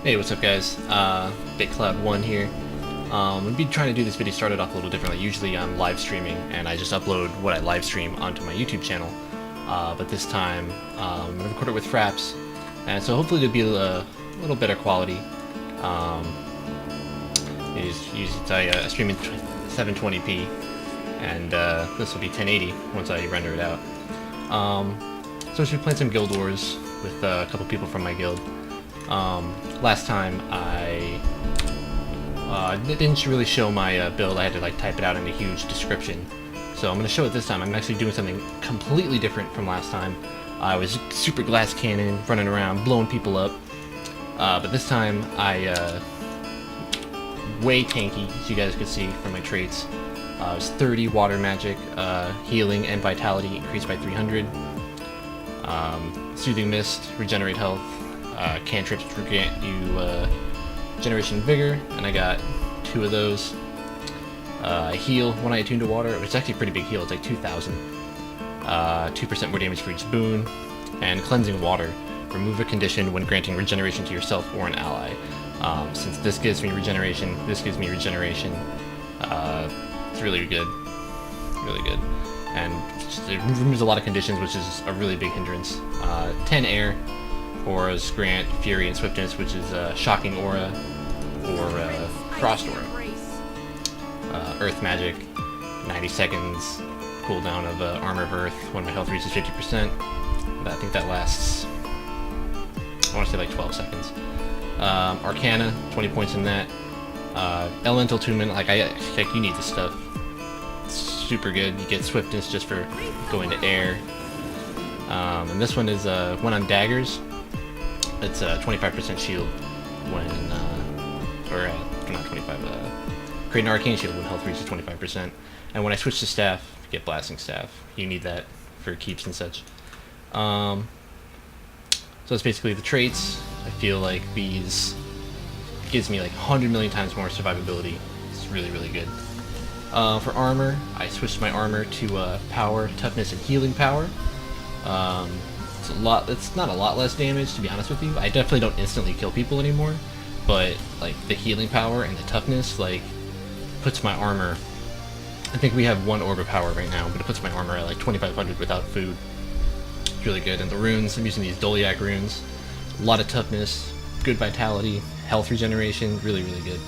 Hey, what's up guys? BitCloud1 here. I'm gonna be trying to do this video started off a little differently. Usually I'm live streaming and I just upload what I live stream onto my YouTube channel. But this time I'm gonna record it with fraps, and so hopefully it'll be a little better quality. I stream in 720p, and this will be 1080 once I render it out. So I should be playing some Guild Wars with a couple people from my guild. Last time I didn't really show my build. I had to like type it out in a huge description. So I'm going to show it this time. I'm actually doing something completely different from last time. I was super glass cannon, running around, blowing people up. But this time I way tanky, as you guys could see from my traits. I was 30 water magic, healing and vitality increased by 300. Soothing mist, regenerate health. Cantrips grant you generation vigor, and I got 2 of those. Heal when I attune to water, which is actually a pretty big heal. It's like 2,000. 2% more damage for each boon, and cleansing water. Remove a condition when granting regeneration to yourself or an ally. Since this gives me regeneration, this gives me regeneration. It's really good, really good, and it removes a lot of conditions, which is a really big hindrance. 10 air. Auras grant Fury and Swiftness, which is Shocking Aura or Frost Aura. Earth Magic, 90 seconds cooldown of Armor of Earth when my health reaches 50%. I think that lasts, I want to say like 12 seconds. Arcana, 20 points in that. Elemental Attunement, like you need this stuff. It's super good. You get Swiftness just for going to air. And this one is when on daggers. It's a 25% shield when, not 25, create an arcane shield when health reaches 25%. And when I switch to staff, get blasting staff. You need that for keeps and such. So that's basically the traits. I feel like these gives me like 100 million times more survivability. It's really, really good. For armor, I switched my armor to power, toughness, and healing power. It's not a lot less damage, to be honest with you. I definitely don't instantly kill people anymore, but like the healing power and the toughness like puts my armor, I think we have 1 orb of power right now, but it puts my armor at like 2500 without food. It's really good. And the runes, I'm using these Doliac runes. A lot of toughness, good vitality, health regeneration, really, really good.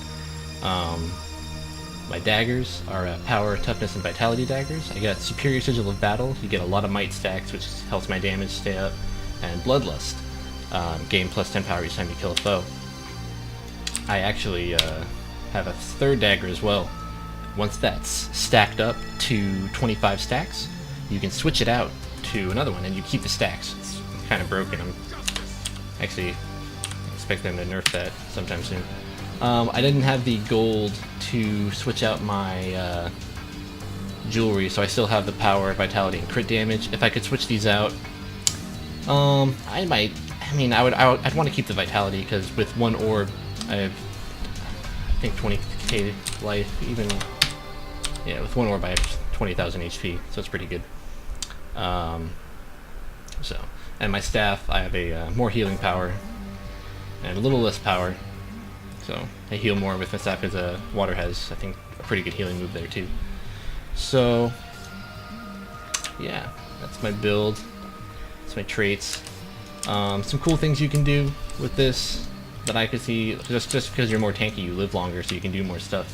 My daggers are power, toughness, and vitality daggers. I got Superior Sigil of Battle. You get a lot of might stacks, which helps my damage stay up. And Bloodlust. Gain plus 10 power each time you kill a foe. I actually have a 3rd dagger as well. Once that's stacked up to 25 stacks, you can switch it out to another one, and you keep the stacks. It's kind of broken. I'm actually expect them to nerf that sometime soon. I didn't have the gold to switch out my jewelry, so I still have the power, vitality, and crit damage. If I could switch these out, I'd want to keep the vitality, because with 1 orb, I have, I think, 20k life. Even, yeah, with 1 orb, I have 20,000 HP, so it's pretty good. And my staff, I have a more healing power and a little less power. So I heal more with my staff, because water has, I think, a pretty good healing move there too. So yeah, that's my build. That's my traits. Some cool things you can do with this that I could see. Just because you're more tanky, you live longer, so you can do more stuff.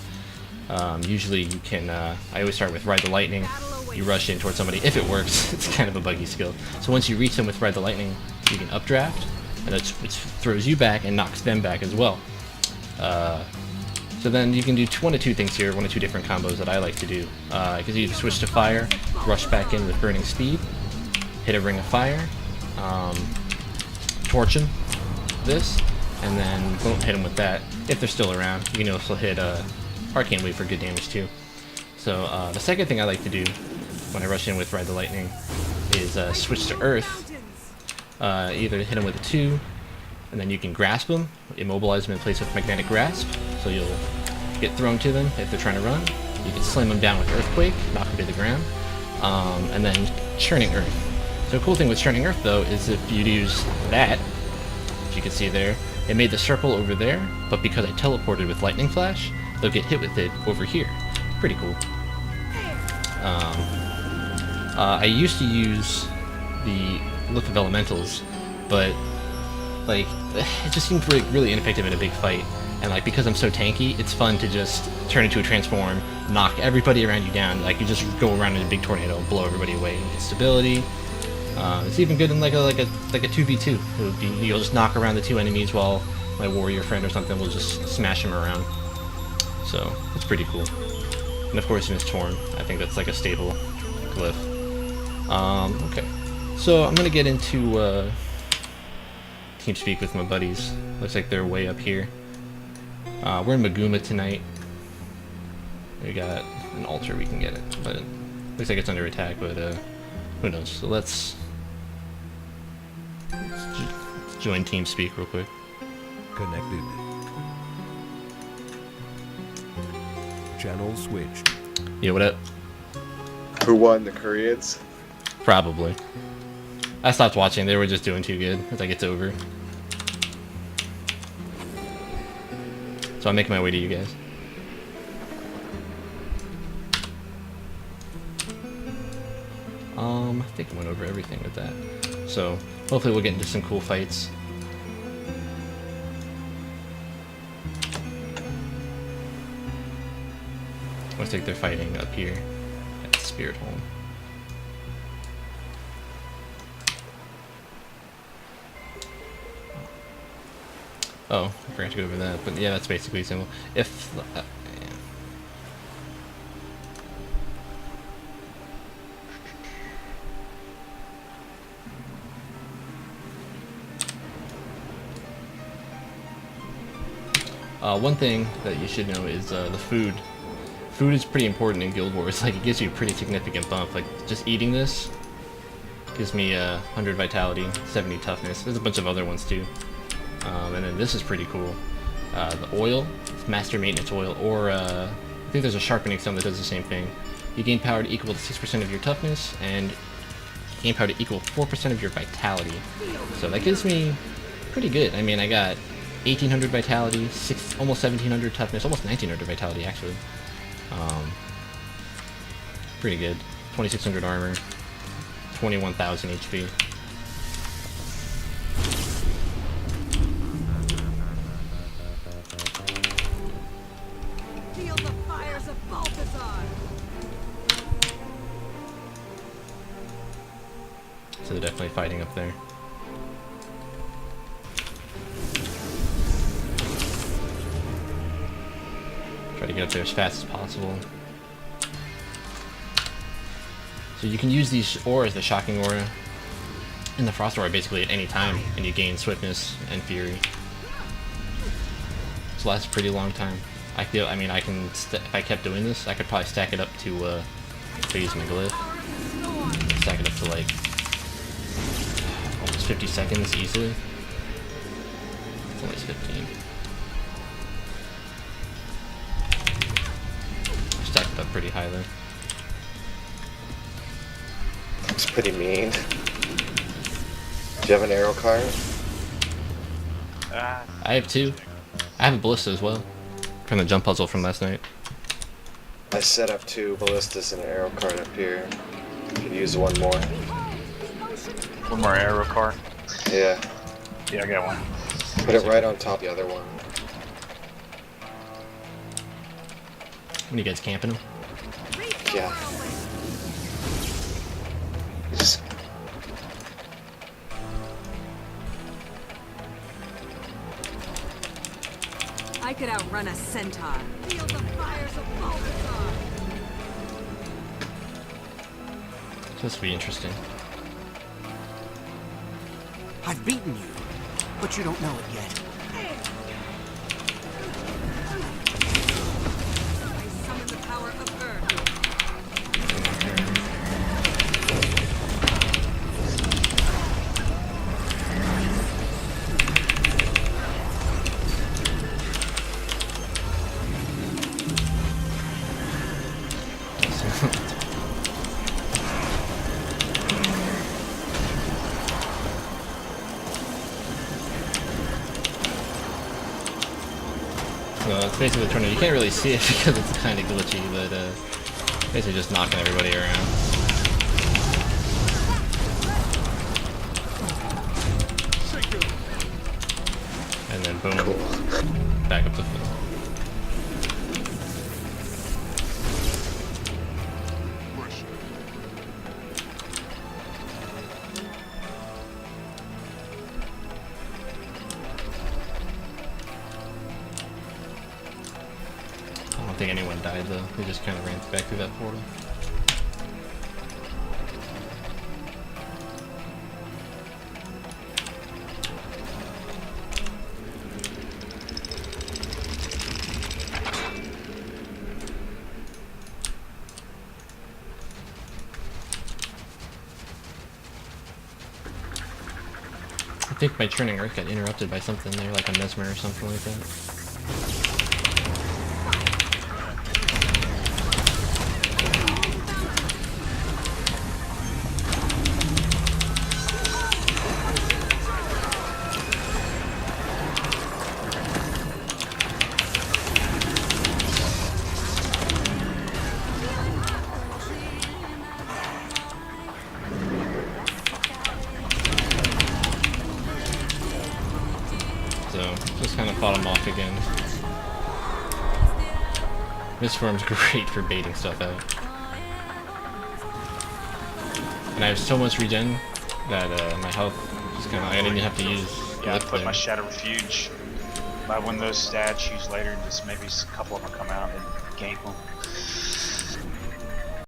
Usually you can. I always start with Ride the Lightning. You rush in towards somebody if it works. It's kind of a buggy skill. So once you reach them with Ride the Lightning, you can updraft, and it throws you back and knocks them back as well. So then you can do 1 of 2 things here, 1 of 2 different combos that I like to do. Because you either switch to fire, rush back in with burning speed, hit a ring of fire, torch him, this, and then don't hit him with that. If they're still around, you can also hit Arcane Wave for good damage too. So the second thing I like to do when I rush in with Ride the Lightning is switch to Earth. Either hit him with a 2, and then you can grasp them, immobilize them in place with Magnetic Grasp, so you'll get thrown to them if they're trying to run. You can slam them down with Earthquake, knock them to the ground, and then Churning Earth. So the cool thing with Churning Earth, though, is if you use that, as you can see there, it made the circle over there, but because I teleported with lightning flash, they'll get hit with it over here. Pretty cool. I used to use the look of elementals, but like it just seemed really ineffective in a big fight. And like because I'm so tanky, it's fun to just turn into a transform, knock everybody around you down. Like you just go around in a big tornado, blow everybody away, and get stability. It's even good in like a 2v2. It would be, you'll just knock around the two enemies while my warrior friend or something will just smash them around. So it's pretty cool. And of course Miss Torn, I think that's like a stable glyph. Okay, so I'm gonna get into TeamSpeak with my buddies. Looks like they're way up here. We're in Maguma tonight. We got an altar, we can get it, but it looks like it's under attack, but who knows. So let's join TeamSpeak real quick. Connected. Channel switched. Yeah, what up? Who won, the Koreans? Probably. I stopped watching, they were just doing too good. It's like it's over. So I'm making my way to you guys. I think I went over everything with that. So hopefully we'll get into some cool fights. Looks like they're fighting up here at the Spirit Home. Oh, I forgot to go over that, but yeah, that's basically simple. If one thing that you should know is the food. Food is pretty important in Guild Wars. Like, it gives you a pretty significant bump. Like, just eating this gives me 100 vitality, 70 toughness. There's a bunch of other ones too. And then this is pretty cool. The oil, Master Maintenance Oil, or I think there's a Sharpening Stone that does the same thing. You gain power to equal to 6% of your toughness, and you gain power to equal 4% of your vitality. So that gives me pretty good. I mean, I got 1800 vitality, almost 1700 toughness, almost 1900 vitality actually. Pretty good. 2600 armor, 21,000 HP. Feel the fires of Balthazar. So they're definitely fighting up there. Try to get up there as fast as possible. So you can use these auras, the Shocking Aura and the Frost Aura, basically at any time, and you gain Swiftness and Fury. This lasts a pretty long time. I feel, I mean, I can, if I kept doing this, I could probably stack it up to use my glyph. Stack it up to like almost 50 seconds easily. It's almost 15. Stacked it up pretty high there. It's pretty mean. Do you have an arrow card? I have two. I have a ballista as well, from the jump puzzle from last night. I set up 2 ballistas and an arrow card up here. Could use one more. One more arrow cart. Yeah. Yeah, I got one. Put it right on top of the other one. When you guys camping them? Yeah. Just I could outrun a centaur. Feel the fires of Balthazar. This will be interesting. I've beaten you, but you don't know it yet. I summon the power of Earth. So it's basically the tornado. You can't really see it because it's kind of glitchy, but basically just knocking everybody around. And then boom, back up to full. I don't think anyone died though. They just kind of ran back through that portal. I think my turning arc got interrupted by something there, like a mesmer or something like that. So, just kind of fought him off again. This form's great for baiting stuff out. And I have so much regen that my health just kind of, I didn't even have to use Yeah, I lift put there. my Shadow Refuge by one of those statues later, and just maybe a couple of them come out and gank them.